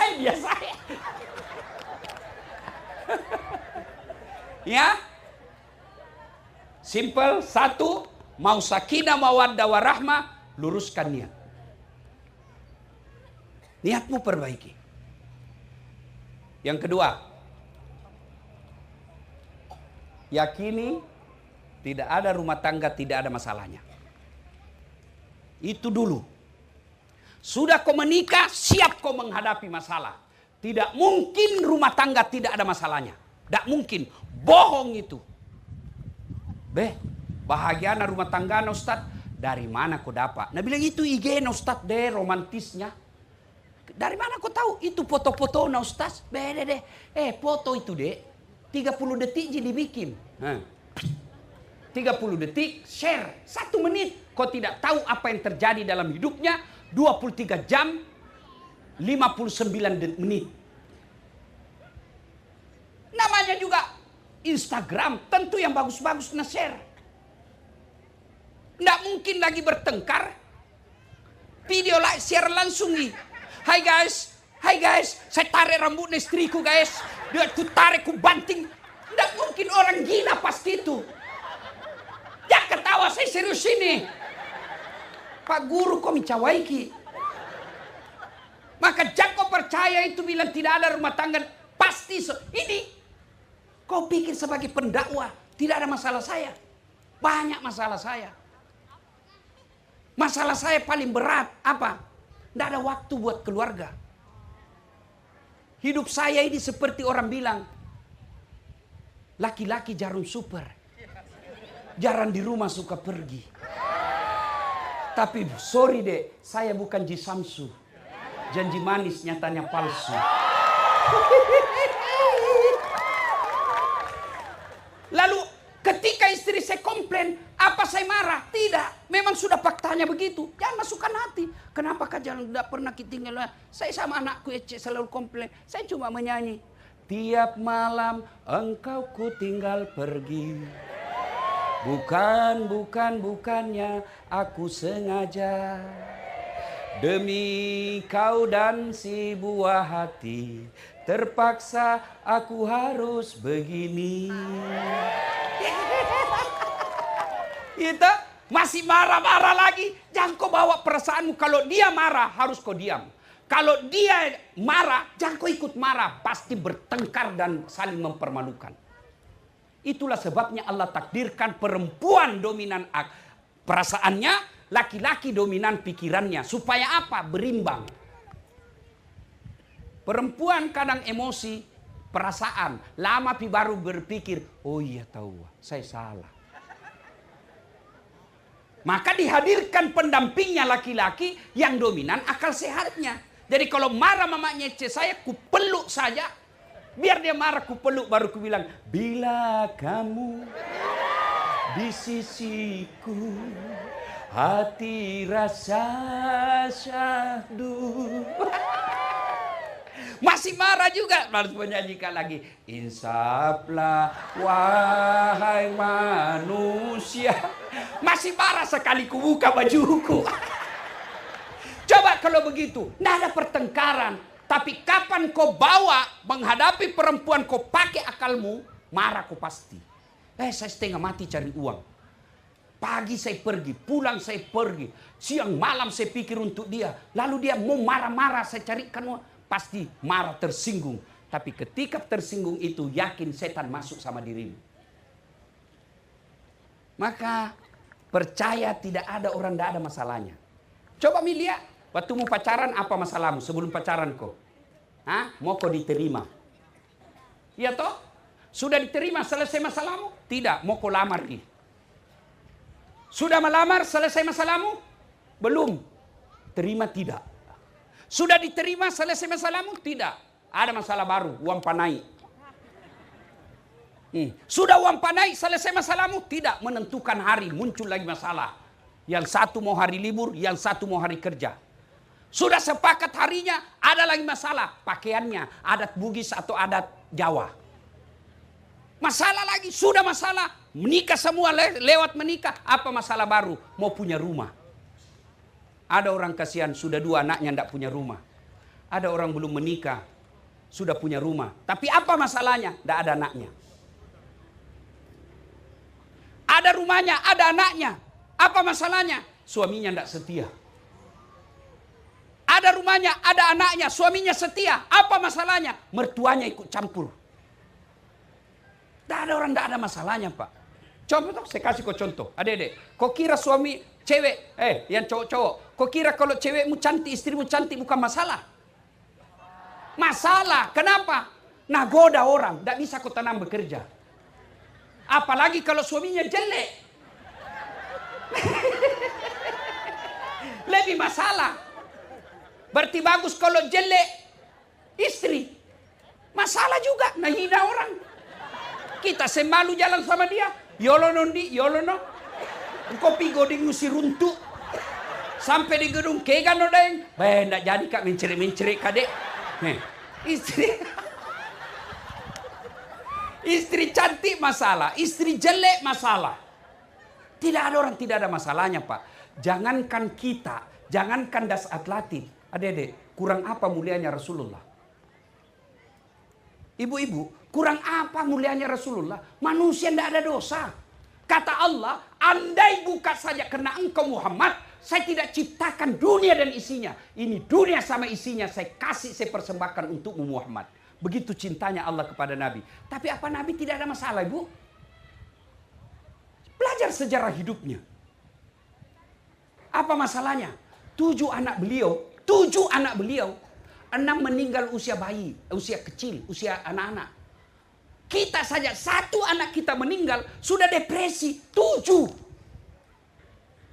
Speaker 1: Ya. Simple, 1, mau sakinah mawaddah warahmah, luruskan niat. Niatmu perbaiki. Yang kedua, yakini tidak ada rumah tangga tidak ada masalahnya. Itu dulu. Sudah kau menikah, siap kau menghadapi masalah. Tidak mungkin rumah tangga tidak ada masalahnya. Tidak mungkin. Bohong itu. Bahagia rumah tangga Ustaz. Dari mana kau dapat? Nah bilang itu IG Ustaz deh romantisnya. Dari mana kau tahu? Itu foto-foto Ustaz. Beda deh. Foto itu deh 30 detik jadi bikin. 30 detik share 1 menit. Kau tidak tahu apa yang terjadi dalam hidupnya 23 jam 59 menit. Namanya juga Instagram, tentu yang bagus-bagus nge-share. Nggak mungkin lagi bertengkar. Video share langsung nih. Hai guys, saya tarik rambut istriku guys. Dia ku tarik, ku banting. Nggak mungkin orang gila pasti itu. Jangan ketawa, saya serius ini. Pak Guru kok mencawaiki. Maka jangan kau percaya itu bilang tidak ada rumah tangga. Pasti ini. Kau pikir sebagai pendakwah tidak ada masalah saya. Banyak masalah saya. Masalah saya paling berat apa? Tidak ada waktu buat keluarga. Hidup saya ini seperti orang bilang, laki-laki jarum super. Jarang di rumah suka pergi. Tapi sorry deh, saya bukan Ji Samsu. Janji manis nyatanya palsu. Lalu ketika istri saya komplain, apa saya marah? Tidak, memang sudah faktanya begitu. Jangan masukkan hati. Kenapa kah jangan tidak pernah kita tinggal? Saya sama anakku Ece selalu komplain. Saya cuma menyanyi. Tiap malam engkau ku tinggal pergi. Bukannya aku sengaja. Demi kau dan si buah hati, terpaksa aku harus begini. Itu masih marah-marah lagi. Jangan kau bawa perasaanmu. Kalau dia marah, harus kau diam. Kalau dia marah, jangan kau ikut marah. Pasti bertengkar dan saling mempermalukan. Itulah sebabnya Allah takdirkan perempuan dominan perasaannya, laki-laki dominan pikirannya. Supaya apa? Berimbang. Perempuan kadang emosi, perasaan. Lama baru berpikir, oh iya tahu, saya salah. Maka dihadirkan pendampingnya laki-laki yang dominan akal sehatnya. Jadi kalau marah mamanya saya, ku peluk saja. Biar dia marah, ku peluk, baru ku bilang, bila kamu di sisiku, hati rasa syahdu. Masih marah juga, harus menyanyikan lagi. Insaflah wahai manusia. Masih marah sekali ku buka bajuku. Coba kalau begitu, tidak ada pertengkaran. Tapi kapan kau bawa menghadapi perempuan, kau pakai akalmu, marah kau pasti. Saya setengah mati cari uang. Pagi saya pergi, pulang saya pergi. Siang malam saya pikir untuk dia. Lalu dia mau marah-marah, saya carikan uang. Pasti marah, tersinggung. Tapi ketika tersinggung itu, yakin setan masuk sama dirimu. Maka percaya tidak ada orang, tidak ada masalahnya. Coba lihat, waktu mau pacaran apa masalahmu sebelum pacaran kau? Mau kau diterima? Ya toh? Sudah diterima, selesai masalahmu? Tidak, mau kau lamar lagi. Sudah melamar, selesai masalahmu? Belum. Terima tidak. Sudah diterima, selesai masalahmu? Tidak. Ada masalah baru, uang panai. Sudah uang panai, selesai masalahmu? Tidak. Menentukan hari, muncul lagi masalah. Yang satu mau hari libur, yang satu mau hari kerja. Sudah sepakat harinya, ada lagi masalah. Pakaiannya, adat Bugis atau adat Jawa. Masalah lagi, sudah masalah. Menikah semua, lewat menikah. Apa masalah baru? Mau punya rumah. Ada orang kasihan, sudah 2 anaknya tidak punya rumah. Ada orang belum menikah, sudah punya rumah. Tapi apa masalahnya? Tidak ada anaknya. Ada rumahnya, ada anaknya. Apa masalahnya? Suaminya tidak setia. Ada rumahnya, ada anaknya, suaminya setia. Apa masalahnya? Mertuanya ikut campur. Tidak ada orang, tidak ada masalahnya, Pak. Coba saya kasih kau contoh. Adik-adik, kau kira suami cewek, yang cowok-cowok, kau kira kalau cewekmu cantik, istrimu cantik bukan masalah? Masalah. Kenapa? Nagoda orang, tidak bisa kau tanam bekerja. Apalagi kalau suaminya jelek. Lebih masalah. Berarti bagus kalau jelek istri. Masalah juga, menghina orang. Kita semalu jalan sama dia. Yolono di, yolono. Kopi goding ngusir runtuh. Sampai di gedung kegan odeng. Ndak jadi kak menceri-menceri kadek. Istri. Istri cantik masalah, istri jelek masalah. Tidak ada orang tidak ada masalahnya, Pak. Jangankan kita, jangankan das atletik. Adik-adik, kurang apa mulianya Rasulullah? Ibu-ibu, kurang apa mulianya Rasulullah? Manusia tidak ada dosa. Kata Allah, andai bukan saja karena engkau Muhammad, saya tidak ciptakan dunia dan isinya. Ini dunia sama isinya saya kasih, saya persembahkan untukmu Muhammad. Begitu cintanya Allah kepada Nabi. Tapi apa Nabi tidak ada masalah, Ibu? Belajar sejarah hidupnya. Apa masalahnya? 7 anak beliau, 6 meninggal usia bayi, usia kecil, usia anak-anak. Kita saja 1 anak kita meninggal sudah depresi 7.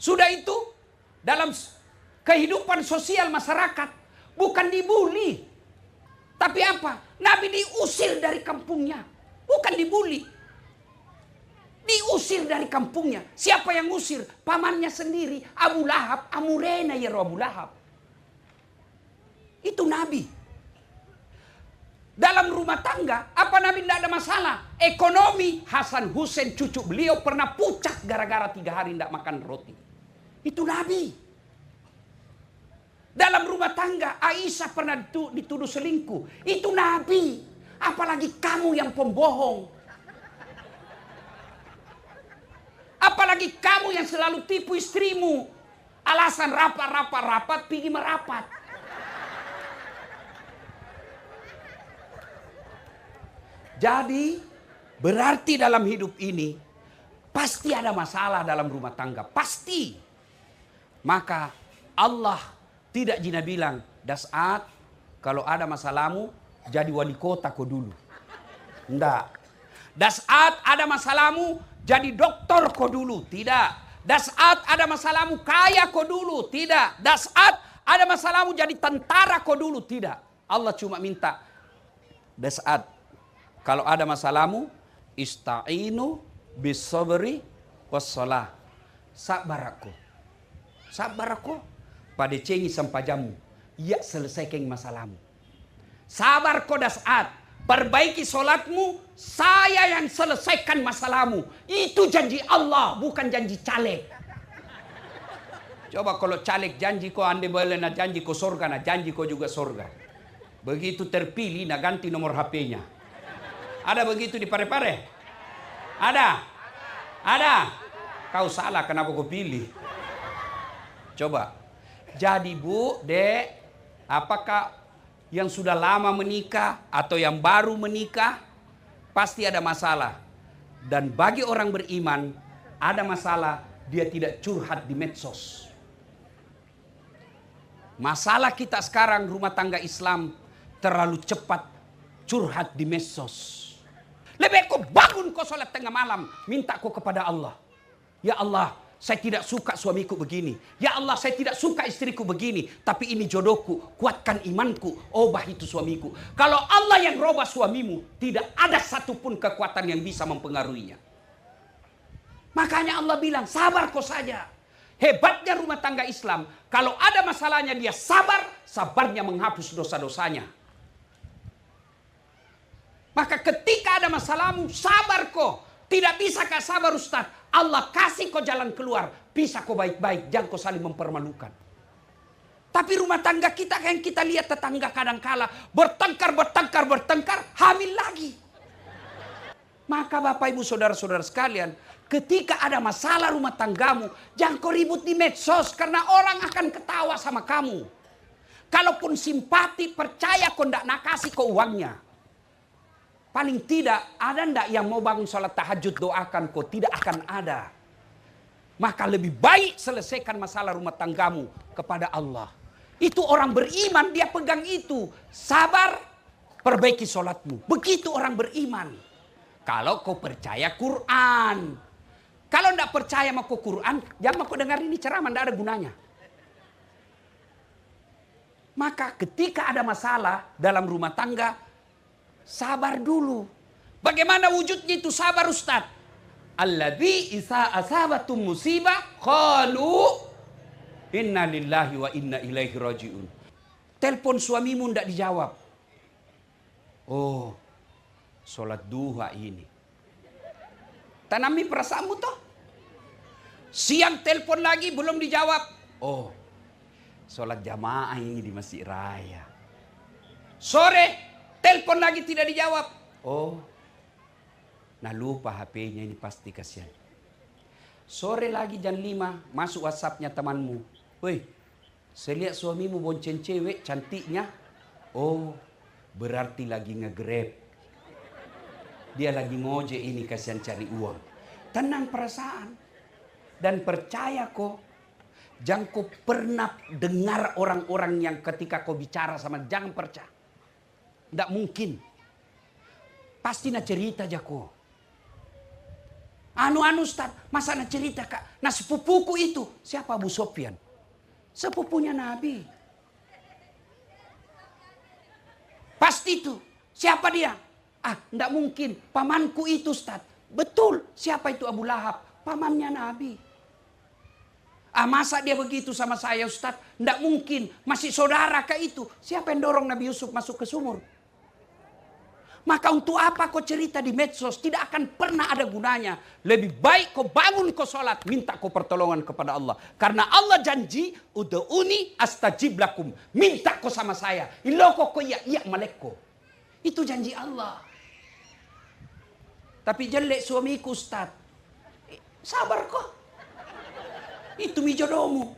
Speaker 1: Sudah itu dalam kehidupan sosial masyarakat bukan dibully. Tapi apa? Nabi diusir dari kampungnya. Bukan dibully. Diusir dari kampungnya. Siapa yang usir? Pamannya sendiri. Abu Lahab. Amurena ya Abu Lahab. Itu Nabi. Dalam rumah tangga, apa Nabi tidak ada masalah? Ekonomi, Hasan Hussein cucu beliau pernah pucat gara-gara 3 hari tidak makan roti. Itu Nabi. Dalam rumah tangga, Aisyah pernah dituduh selingkuh. Itu Nabi. Apalagi kamu yang pembohong. Apalagi lagi kamu yang selalu tipu istrimu. Alasan rapat, pergi merapat. Jadi, berarti dalam hidup ini, pasti ada masalah dalam rumah tangga. Pasti. Maka Allah tidak jina bilang, Das'at, kalau ada masalahmu, jadi wali kota kau dulu. Enggak. Das'at ada masalahmu, jadi dokter kau dulu. Tidak. Das'at ada masalahmu, kaya kau dulu. Tidak. Das'at ada masalahmu, jadi tentara kau dulu. Tidak. Allah cuma minta, Das'at, kalau ada masalahmu, ista'inu bisabri wassalah. Sabar aku. Pada cengi sampajamu. Ya selesaikan masalahmu. Sabar kau Das'at. Perbaiki solatmu. Saya yang selesaikan masalahmu. Itu janji Allah. Bukan janji caleg. Coba kalau caleg janji kau ande boleh na janji kau surga. Na janji kau juga surga. Begitu terpilih na ganti nomor HP-nya. Ada begitu di Pare-Pare? Ada. Kau salah kenapa kau pilih? Coba. Jadi Bu, Dek, apakah yang sudah lama menikah atau yang baru menikah pasti ada masalah. Dan bagi orang beriman ada masalah, dia tidak curhat di medsos. Masalah kita sekarang rumah tangga Islam terlalu cepat curhat di medsos. Lebih kau bangun kau sholat tengah malam. Minta kau kepada Allah. Ya Allah, saya tidak suka suamiku begini. Ya Allah, saya tidak suka istriku begini. Tapi ini jodohku. Kuatkan imanku. Ubah itu suamiku. Kalau Allah yang robah suamimu, tidak ada satupun kekuatan yang bisa mempengaruhinya. Makanya Allah bilang, sabar kau saja. Hebatnya rumah tangga Islam. Kalau ada masalahnya dia sabar. Sabarnya menghapus dosa-dosanya. Maka ketika ada masalahmu, sabar kau. Tidak bisa kau sabar Ustaz. Allah kasih kau jalan keluar. Bisa kau baik-baik. Jangan kau saling mempermalukan. Tapi rumah tangga kita yang kita lihat tetangga kadangkala bertengkar, hamil lagi. Maka Bapak Ibu Saudara-saudara sekalian, ketika ada masalah rumah tanggamu, jangan kau ribut di medsos karena orang akan ketawa sama kamu. Kalaupun simpati, percaya kau ndak nak kasih kau uangnya. Paling tidak, ada ndak yang mau bangun sholat tahajud doakan kau? Tidak akan ada. Maka lebih baik selesaikan masalah rumah tanggamu kepada Allah. Itu orang beriman, dia pegang itu. Sabar, perbaiki sholatmu. Begitu orang beriman. Kalau kau percaya Quran. Kalau ndak percaya sama kau Quran, jangan kau dengar ini ceramah, ndak ada gunanya. Maka ketika ada masalah dalam rumah tangga, sabar dulu. Bagaimana wujudnya itu sabar Ustaz? Alladzi isa asabatum musibah qalu inna lillahi wa inna ilaihi rajiun. Telepon suamimu ndak dijawab. Oh, sholat duha ini. Tanami perasaanmu toh. Siang telepon lagi belum dijawab. Oh, sholat jamaah ini di Masjid Raya. Sore telepon lagi tidak dijawab. Oh, nah lupa HP-nya ini pasti kasihan. Sore lagi jam 5 masuk WhatsApp-nya temanmu. Woi, saya lihat suamimu bonceng cewek cantiknya. Oh, berarti lagi nge-grab. Dia lagi ngojek ini kasihan cari uang. Tenang perasaan. Dan percaya kok. Jangan kau pernah dengar orang-orang yang ketika kau bicara sama jangan percaya. Tidak mungkin. Pasti nak cerita aja kok. Anu Ustaz, masa nak cerita kak? Nah sepupuku itu, siapa Abu Sofyan? Sepupunya Nabi. Pasti itu. Siapa dia? Ah, tidak mungkin. Pamanku itu Ustaz. Betul. Siapa itu Abu Lahab? Pamannya Nabi. Ah, masa dia begitu sama saya Ustaz? Tidak mungkin. Masih saudara kah itu? Siapa yang dorong Nabi Yusuf masuk ke sumur? Maka untuk apa kau cerita di medsos? Tidak akan pernah ada gunanya. Lebih baik kau bangun kau sholat. Minta kau pertolongan kepada Allah. Karena Allah janji. Ud'uni astajib lakum. Minta kau sama saya. Iloko kau iya malekko. Itu janji Allah. Tapi jelek suamiku Ustaz. Sabar kau. Itu jodohmu.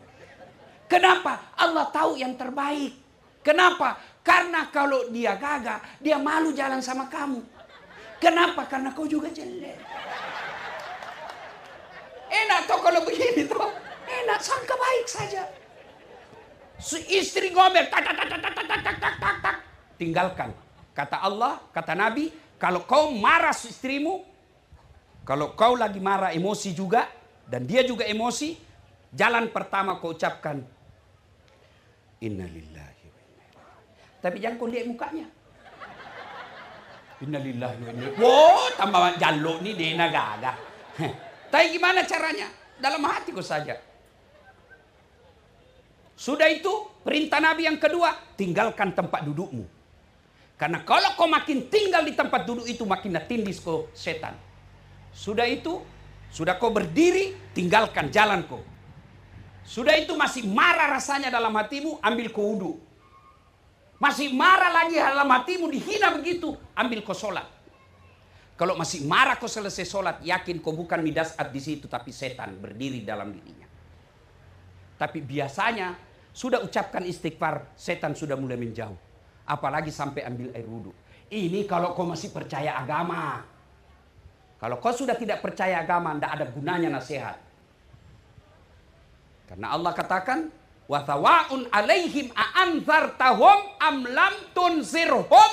Speaker 1: Kenapa? Allah tahu yang terbaik. Kenapa? Karena kalau dia gagah, dia malu jalan sama kamu. Kenapa? Karena kau juga jelek. Enak toh kalau begini toh. Enak, sangka baik saja. Istri ngomel, tak, tak, tak, tak, tak, tak, tak, tak, tak. Tinggalkan. Kata Allah, kata Nabi, kalau kau marah istrimu, kalau kau lagi marah emosi juga, dan dia juga emosi, jalan pertama kau ucapkan, Innalillahi wa inna ilaihi. Tapi jangan kau lihat mukanya. Innalillahi wa inna ilaihi. Wow, tambah jaluk nih dia nagagah. Tapi gimana caranya? Dalam hatiku saja. Sudah itu, perintah Nabi yang kedua, tinggalkan tempat dudukmu. Karena kalau kau makin tinggal di tempat duduk itu, makin natindis kau setan. Sudah itu, sudah kau berdiri, tinggalkan jalan kau. Sudah itu masih marah rasanya dalam hatimu, ambil kau wudhu. Masih marah lagi dalam hatimu, dihina begitu, ambil kau sholat. Kalau masih marah kau selesai sholat, yakin kau bukan midasat di situ, tapi setan berdiri dalam dirinya. Tapi biasanya, sudah ucapkan istighfar, setan sudah mulai menjauh. Apalagi sampai ambil air wudhu. Ini kalau kau masih percaya agama. Kalau kau sudah tidak percaya agama, tidak ada gunanya nasihat. Karena Allah katakan, wa thawa'un alaihim a'anzartahum am lam tunzirhum.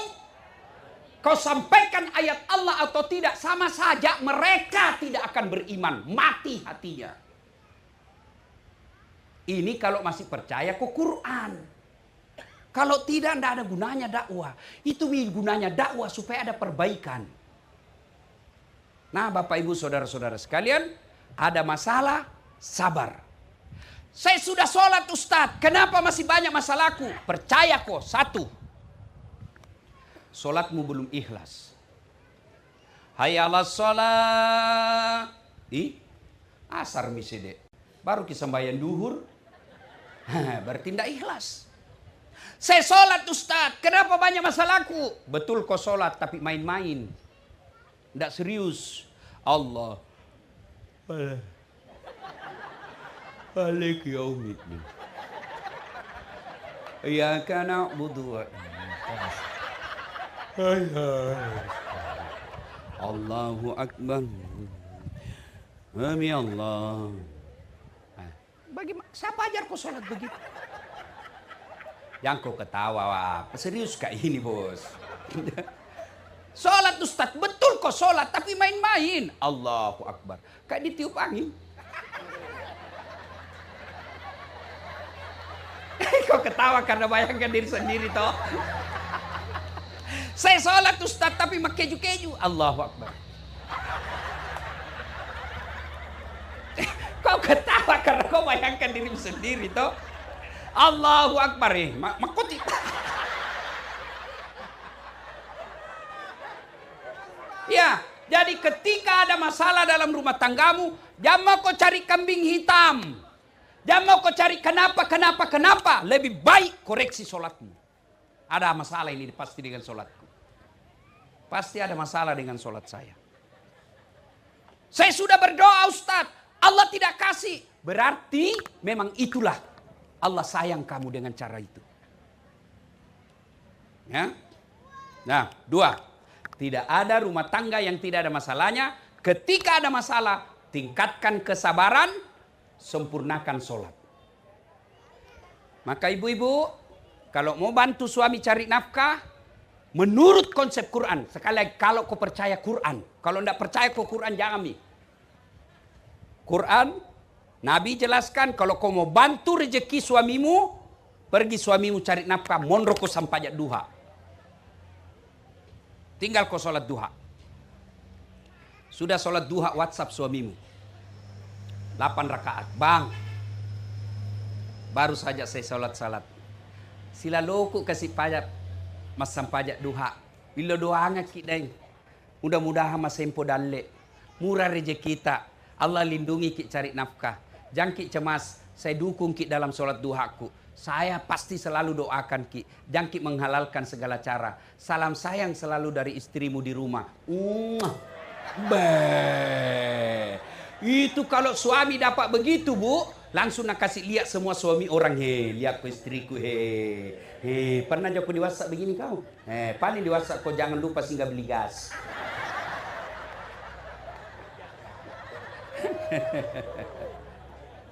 Speaker 1: Kau sampaikan ayat Allah atau tidak, sama saja mereka tidak akan beriman, mati hatinya. Ini kalau masih percaya ke Quran. Kalau tidak ada gunanya dakwah. Itu gunanya dakwah supaya ada perbaikan. Nah, Bapak Ibu Saudara-saudara sekalian, ada masalah, sabar. Saya sudah sholat Ustadz, kenapa masih banyak masalahku? Percaya kok, satu. Sholatmu belum ikhlas. Hayya 'alas sholat. Asar misede. Baru kisambayan duhur. Berarti tidak ikhlas. Saya sholat Ustadz, kenapa banyak masalahku? Betul kau sholat, tapi main-main. Tidak serius. Allah. Alik yaumiddin. Iyyaka na'budu wa Allahu Akbar. Amin Allah. Siapa ajar kau sholat begitu? Yang kau ketawa, serius kak ini bos. Sholat Ustaz, betul kau sholat, tapi main-main. Allahu Akbar. Kayak ditiup angin. Kau ketawa karena bayangkan diri sendiri toh. Saya sholat Ustaz, tapi keju-keju. Allahu Akbar. Kau ketawa karena kau bayangkan diri sendiri toh. Allahu Akbar. Makuti. Ya, jadi ketika ada masalah dalam rumah tanggamu, jangan mau kau cari kambing hitam. Jangan mau kau cari kenapa. Lebih baik koreksi sholatmu. Ada masalah ini pasti dengan sholatku. Pasti ada masalah dengan sholat saya. Saya sudah berdoa Ustaz, Allah tidak kasih. Berarti memang itulah Allah sayang kamu dengan cara itu. Ya. Nah, dua. Tidak ada rumah tangga yang tidak ada masalahnya. Ketika ada masalah, tingkatkan kesabaran, sempurnakan sholat. Maka ibu-ibu, kalau mau bantu suami cari nafkah, menurut konsep Quran. Sekali lagi, kalau kau percaya Quran. Kalau tidak percaya kau Quran, jangan mi. Quran, Nabi jelaskan, kalau kau mau bantu rezeki suamimu, pergi suamimu cari nafkah, mondro kau sampajak duha. Tinggal kau sholat duha. Sudah sholat duha, WhatsApp suamimu. 8 rakaat. Bang, baru saja saya sholat. Sila loku kasih pajak, mas sampajak duha. Bila doa hangat kita, mudah-mudahan mas sempo dalle. Murah rezeki kita. Allah lindungi kita cari nafkah. Jangan kita cemas, saya dukung kita dalam sholat duhaku. Saya pasti selalu doakan Ki. Jangan Ki menghalalkan segala cara. Salam sayang selalu dari istrimu di rumah. Itu kalau suami dapat begitu Bu, Langsung nak kasih lihat semua suami orang. Lihat ke istriku. Pernah jauh di WhatsApp begini kau? Paling di WhatsApp kau jangan lupa singgah beli gas.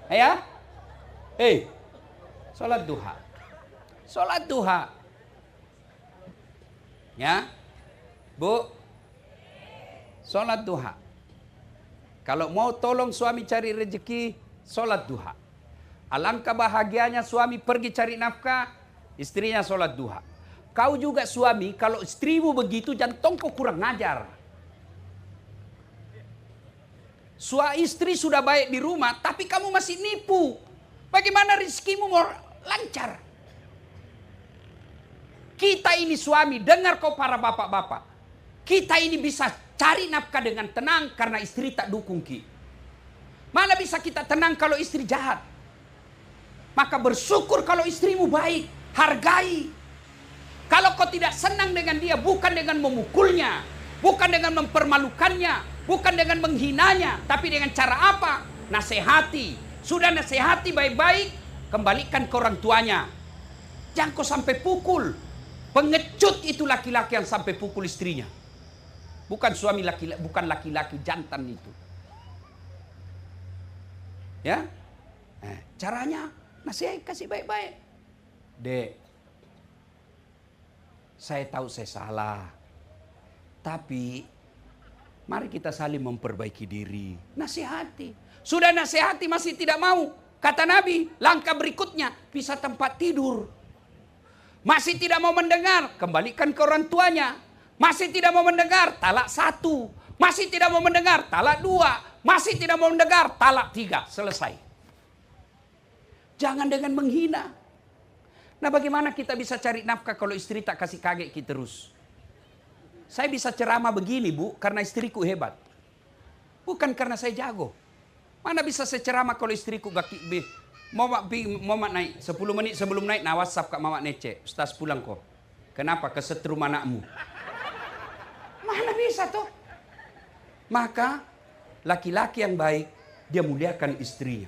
Speaker 1: Ya? Sholat duha. Sholat duha. Ya? Bu? Sholat duha. Kalau mau tolong suami cari rezeki, sholat duha. Alangkah bahagianya suami pergi cari nafkah, istrinya sholat duha. Kau juga suami, kalau istrimu begitu, jangan tongkok kurang ngajar. Istri sudah baik di rumah, tapi kamu masih nipu. Bagaimana rezekimu mau lancar? Kita ini suami, dengar kau para bapak-bapak. Kita ini bisa cari nafkah dengan tenang karena istri tak dukung ki. Mana bisa kita tenang kalau istri jahat? Maka bersyukur kalau istrimu baik, hargai. Kalau kau tidak senang dengan dia, bukan dengan memukulnya, bukan dengan mempermalukannya, bukan dengan menghinanya, tapi dengan cara apa? Nasihati. Sudah nasihati baik-baik, kembalikan ke orang tuanya. Jangan kau sampai pukul. Pengecut itu laki-laki yang sampai pukul istrinya. Bukan suami laki-laki, bukan laki-laki jantan itu. Ya? Caranya nasihat kasih baik-baik. Dek, saya tahu saya salah. Tapi mari kita saling memperbaiki diri. Nasihati. Sudah nasihati masih tidak mau. Kata Nabi, langkah berikutnya pisah tempat tidur. Masih tidak mau mendengar, kembalikan ke orang tuanya. Masih tidak mau mendengar, talak 1. Masih tidak mau mendengar, talak 2. Masih tidak mau mendengar, talak 3. Selesai. Jangan dengan menghina. Nah, bagaimana kita bisa cari nafkah kalau istri tak kasih kaget kita terus? Saya bisa ceramah begini, Bu, karena istriku hebat. Bukan karena saya jago. Mana bisa saya ceramah kalau istriku gak Mama naik 10 menit sebelum naik, nah WhatsApp Kak Mama Nece, Ustaz pulang kok. Kenapa? Kesetrum anakmu. Mana bisa tuh? Maka laki-laki yang baik, dia muliakan istrinya.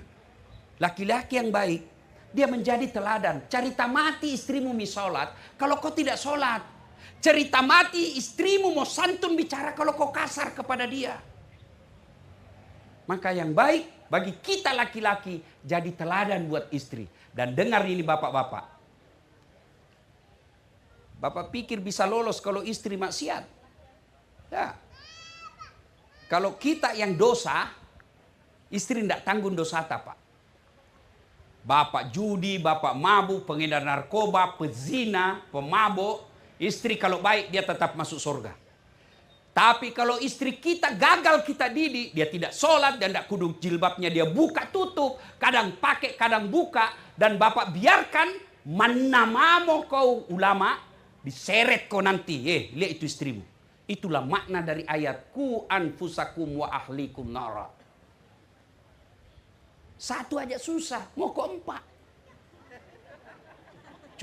Speaker 1: Laki-laki yang baik, dia menjadi teladan. Cerita mati istrimu mi sholat, kalau kau tidak sholat. Cerita mati istrimu mau santun bicara kalau kau kasar kepada dia. Maka yang baik bagi kita laki-laki jadi teladan buat istri. Dan dengar ini bapak-bapak. Bapak pikir bisa lolos kalau istri maksiat? Ya. Kalau kita yang dosa, istri tidak tanggung dosa apa, Pak. Bapak judi, bapak mabuk, pengedar narkoba, pezina, pemabuk. Istri kalau baik dia tetap masuk surga. Tapi kalau istri kita gagal kita didik, dia tidak sholat dan tidak kudung jilbabnya dia buka tutup, kadang pakai, kadang buka, dan bapak biarkan manamamo kau ulama, diseret kau nanti. Lihat itu istrimu. Itulah makna dari ayat ku anfusakum wa ahlikum nara. 1 aja susah, mau ke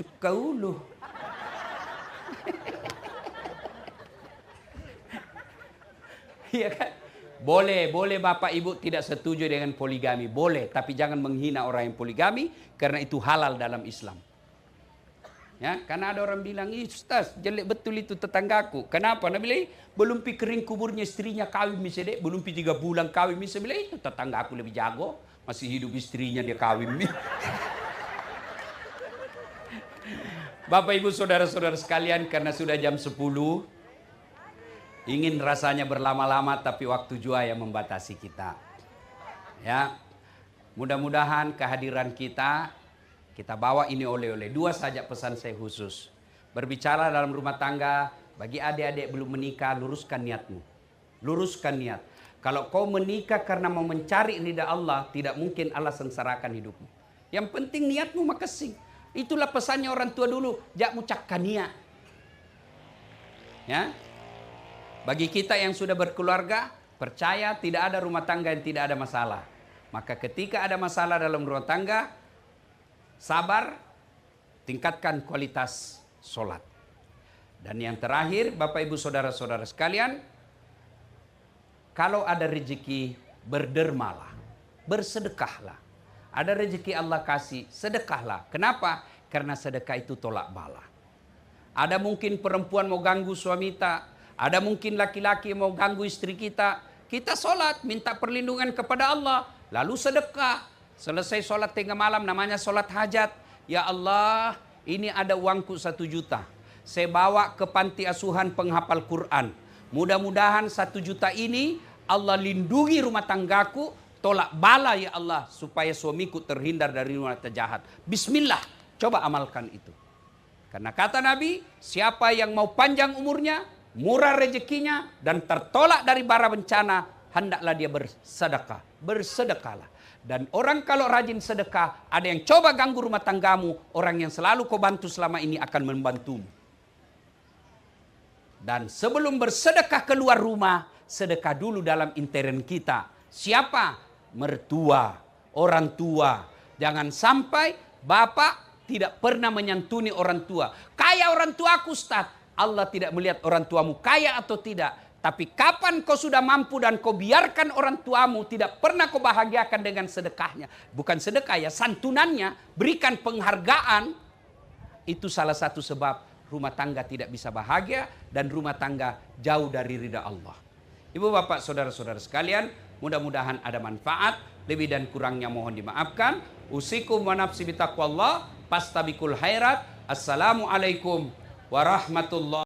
Speaker 1: 4. Kau lu. Iya kan? Boleh Bapak Ibu tidak setuju dengan poligami. Boleh, tapi jangan menghina orang yang poligami karena itu halal dalam Islam. Ya, karena ada orang bilang, Ustaz, jelek betul itu tetanggaku. Kenapa? Nah, bilang, belum pi kering kuburnya istrinya kawin misalnya, belum pi 3 bulan kawin misalnya, itu tetanggaku lebih jago, masih hidup istrinya dia kawin. Bapak Ibu saudara-saudara sekalian, karena sudah jam 10, ingin rasanya berlama-lama tapi waktu jua yang membatasi kita. Ya. Mudah-mudahan kehadiran kita bawa ini oleh-oleh. 2 saja pesan saya khusus. Berbicara dalam rumah tangga, bagi adik-adik belum menikah, luruskan niatmu. Luruskan niat. Kalau kau menikah karena mau mencari ridha Allah, tidak mungkin Allah sengsarakan hidupmu. Yang penting niatmu makasih. Itulah pesannya orang tua dulu, jak mucakkan niat. Ya. Bagi kita yang sudah berkeluarga, percaya tidak ada rumah tangga yang tidak ada masalah. Maka ketika ada masalah dalam rumah tangga, sabar, tingkatkan kualitas sholat. Dan yang terakhir, Bapak Ibu Saudara-saudara sekalian, kalau ada rezeki, berdermalah, bersedekahlah. Ada rezeki Allah kasih, sedekahlah. Kenapa? Karena sedekah itu tolak bala. Ada mungkin perempuan mau ganggu suami kita, ada mungkin laki-laki mau ganggu istri kita. Kita sholat, minta perlindungan kepada Allah, lalu sedekah. Selesai sholat tengah malam, namanya sholat hajat. Ya Allah, ini ada uangku 1 juta. Saya bawa ke panti asuhan penghafal Quran. Mudah-mudahan 1 juta ini Allah lindungi rumah tanggaku. Tolak bala ya Allah, supaya suamiku terhindar dari wanita jahat. Bismillah, coba amalkan itu. Karena kata Nabi, siapa yang mau panjang umurnya, murah rezekinya, dan tertolak dari bara bencana, hendaklah dia bersedekah. Bersedekahlah. Dan orang kalau rajin sedekah, ada yang coba ganggu rumah tanggamu, orang yang selalu kau bantu selama ini akan membantumu. Dan sebelum bersedekah keluar rumah, sedekah dulu dalam intern kita. Siapa? Mertua, orang tua. Jangan sampai bapak tidak pernah menyantuni orang tua. Kaya orang tuaku, Ustaz. Allah tidak melihat orang tuamu kaya atau tidak. Tapi kapan kau sudah mampu dan kau biarkan orang tuamu tidak pernah kau bahagiakan dengan sedekahnya. Bukan sedekah ya, santunannya. Berikan penghargaan. Itu salah satu sebab rumah tangga tidak bisa bahagia dan rumah tangga jauh dari ridha Allah. Ibu bapak saudara-saudara sekalian, mudah-mudahan ada manfaat. Lebih dan kurangnya mohon dimaafkan. Usikum wa nafsi bitaqwallah. Pastabikul khairat. Assalamualaikum warahmatullahi